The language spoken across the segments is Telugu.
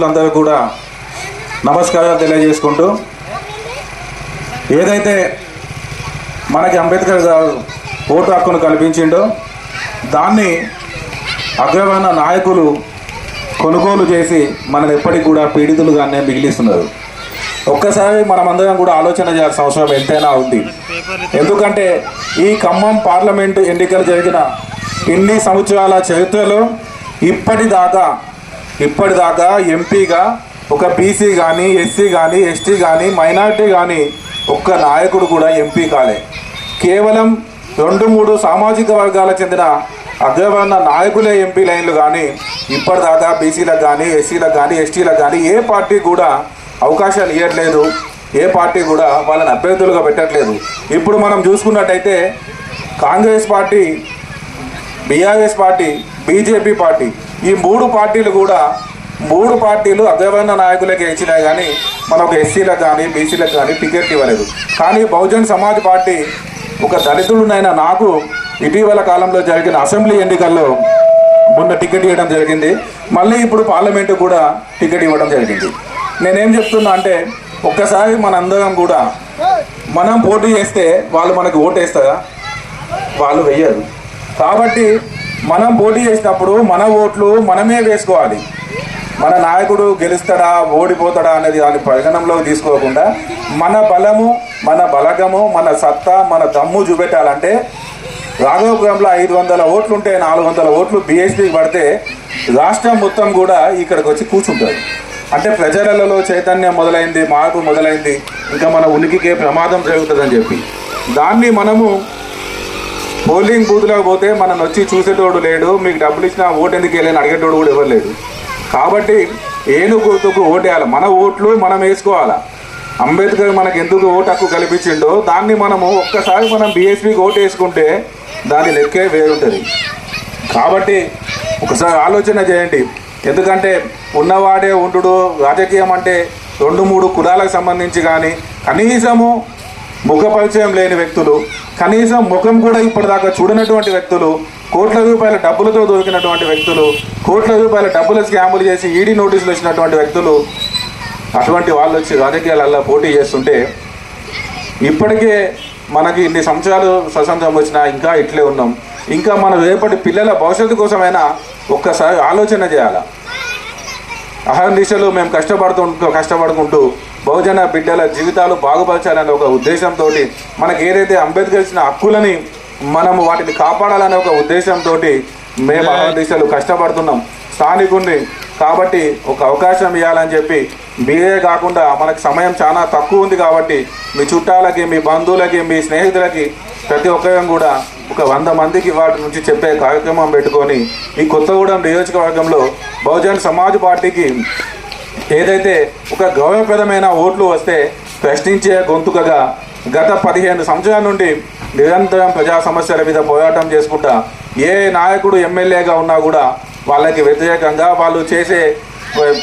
అందరూ కూడా నమస్కారాలు తెలియజేసుకుంటూ, ఏదైతే మనకి అంబేద్కర్ గారు ఓటు హక్కును కల్పించిండో దాన్ని అగ్రవర్ణ నాయకులు కొనుగోలు చేసి మనల్ని ఎప్పటికి కూడా పీడితులుగానే మిగిలిస్తున్నారు. ఒక్కసారి మనమందరం కూడా ఆలోచన చేయాల్సిన అవసరం ఎంతైనా ఉంది. ఎందుకంటే ఈ ఖమ్మం పార్లమెంటు ఎన్నికలు జరిగిన ఇన్ని సంవత్సరాల చరిత్రలో ఇప్పటిదాకా ఎంపీగా ఒక బీసీ కానీ, ఎస్సీ కానీ, ఎస్టీ కానీ, మైనారిటీ కానీ ఒక్క నాయకుడు కూడా ఎంపీ కాలే. కేవలం 2-3 సామాజిక వర్గాలకు చెందిన అగ్రవర్ణ నాయకులే ఎంపీ లైన్లు కానీ ఇప్పటిదాకా బీసీలకు కానీ, ఎస్సీలకు కానీ, ఎస్టీలకు కానీ ఏ పార్టీ కూడా అవకాశాలు ఇవ్వట్లేదు. ఏ పార్టీ కూడా వాళ్ళని అభ్యర్థులుగా పెట్టట్లేదు. ఇప్పుడు మనం చూసుకున్నట్టయితే Congress party, BRS party, BJP party, ఈ 3 పార్టీలు అగ్రవర్ణ నాయకులకే ఇచ్చినాయి కానీ మనకు ఎస్సీలకు కానీ, బీసీలకు కానీ టికెట్ ఇవ్వలేదు. కానీ బహుజన్ సమాజ్ పార్టీ ఒక దళితుడునైనా నాకు ఇటీవల కాలంలో జరిగిన అసెంబ్లీ ఎన్నికల్లో మొన్న టికెట్ ఇవ్వడం జరిగింది. మళ్ళీ ఇప్పుడు పార్లమెంటు కూడా టికెట్ ఇవ్వడం జరిగింది. నేనేం చెప్తున్నా అంటే, ఒక్కసారి మనందరం కూడా మనం పోటీ చేస్తే వాళ్ళు మనకు ఓటేస్తారా? వాళ్ళు వెయ్యరు. కాబట్టి మనం పోటీ చేసినప్పుడు మన ఓట్లు మనమే వేసుకోవాలి. మన నాయకుడు గెలుస్తాడా, ఓడిపోతాడా అనేది దాని పరిగణనలోకి తీసుకోకుండా మన బలము, మన బలగము, మన సత్తా, మన దమ్ము చూపెట్టాలంటే రాఘవపురంలో 500 ఓట్లు ఉంటే 400 ఓట్లు బీఎస్పీకి పడితే రాష్ట్రం మొత్తం కూడా ఇక్కడికి వచ్చి కూర్చుంటారు. అంటే ప్రజలలో చైతన్యం మొదలైంది, మార్పు మొదలైంది, ఇంకా మన ఉనికికే ప్రమాదం జరుగుతుందని చెప్పి దాన్ని మనము పోలింగ్ బూత్లోకి పోతే మనం వచ్చి చూసేటోడు లేడు, మీకు డబ్బులు ఇచ్చినా ఓటు ఎందుకు వెళ్ళని అడిగేటోడు కూడా ఎవరు లేడు. కాబట్టి ఏనుగు గుర్తుకు ఓటేయాలి. మన ఓట్లు మనం వేసుకోవాలి. అంబేద్కర్ మనకు ఎందుకు ఓటు హక్కు కల్పించిండో దాన్ని మనము ఒక్కసారి మనం బీఎస్పీకి ఓటు వేసుకుంటే దాని లెక్కే వేరుంటుంది. కాబట్టి ఒకసారి ఆలోచన చేయండి. ఎందుకంటే ఉన్నవాడే ఉండు రాజకీయం అంటే 2-3 కులాలకు సంబంధించి కానీ కనీసము ముఖ పరిచయం లేని వ్యక్తులు, కనీసం ముఖం కూడా ఇప్పటిదాకా చూడనటువంటి వ్యక్తులు, కోట్ల రూపాయల డబ్బులతో దొరికినటువంటి వ్యక్తులు, కోట్ల రూపాయల డబ్బుల స్కాములు చేసి ఈడీ నోటీసులు వచ్చినటువంటి వ్యక్తులు, అటువంటి వాళ్ళు వచ్చి రాజకీయాలలో పోటీ చేస్తుంటే ఇప్పటికే మనకి ఇన్ని సంవత్సరాలు స్వతంత్రం వచ్చినా ఇంకా ఇట్లే ఉన్నాం. ఇంకా మన రేపటి పిల్లల భవిష్యత్తు కోసమైనా ఒక్కసారి ఆలోచన చేయాలి. అహర్నిశలు మేము కష్టపడుకుంటూ బహుజన బిడ్డల జీవితాలు బాగుపరచాలనే ఒక ఉద్దేశంతో, మనకి ఏదైతే అంబేద్కర్ ఇచ్చిన హక్కులని మనము వాటిని కాపాడాలనే ఒక ఉద్దేశంతో మేము అహర్నిశలు కష్టపడుతున్నాం. స్థానికుడిని కాబట్టి ఒక అవకాశం ఇవ్వాలని చెప్పి మీరే కాకుండా మనకు సమయం చాలా తక్కువ ఉంది కాబట్టి మీ చుట్టాలకి, మీ బంధువులకి, మీ స్నేహితులకి ప్రతి ఒక్కరం కూడా ఒక 100 మందికి వాటి నుంచి చెప్పే కార్యక్రమం పెట్టుకొని ఈ కొత్తగూడెం నియోజకవర్గంలో బహుజన్ సమాజ్ పార్టీకి ఏదైతే ఒక గౌరవప్రదమైన ఓట్లు వస్తే ప్రశ్నించే గొంతుకగా గత 15 సంవత్సరాల నుండి నిరంతరం ప్రజా సమస్యల మీద పోరాటం చేసుకుంటా ఏ నాయకుడు ఎమ్మెల్యేగా ఉన్నా కూడా వాళ్ళకి వ్యతిరేకంగా వాళ్ళు చేసే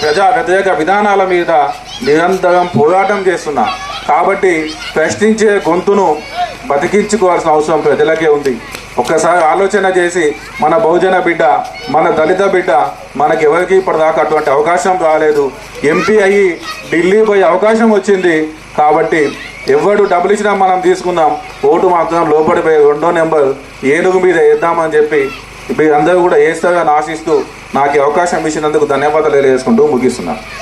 ప్రజా వ్యతిరేక విధానాల మీద నిరంతరం పోరాటం చేస్తున్నా. కాబట్టి ప్రశ్నించే గొంతును బతికించుకోవాల్సిన అవసరం ప్రజలకే ఉంది. ఒక్కసారి ఆలోచన చేసి మన బహుజన బిడ్డ, మన దళిత బిడ్డ మనకి ఎవరికి ఇప్పటిదాకా అటువంటి అవకాశం రాలేదు. ఎంపీ అయ్యి ఢిల్లీ పోయే అవకాశం వచ్చింది. కాబట్టి ఎవడు డబ్బులు ఇచ్చినా మనం తీసుకుందాం, ఓటు మాత్రం లోపడిపోయి 2వ నెంబర్ ఏనుగు మీద వేద్దామని చెప్పి మీరందరూ కూడా వేస్తారని ఆశిస్తూ నాకు అవకాశం ఇచ్చినందుకు ధన్యవాదాలు తెలియజేసుకుంటూ ముగిస్తున్నాను.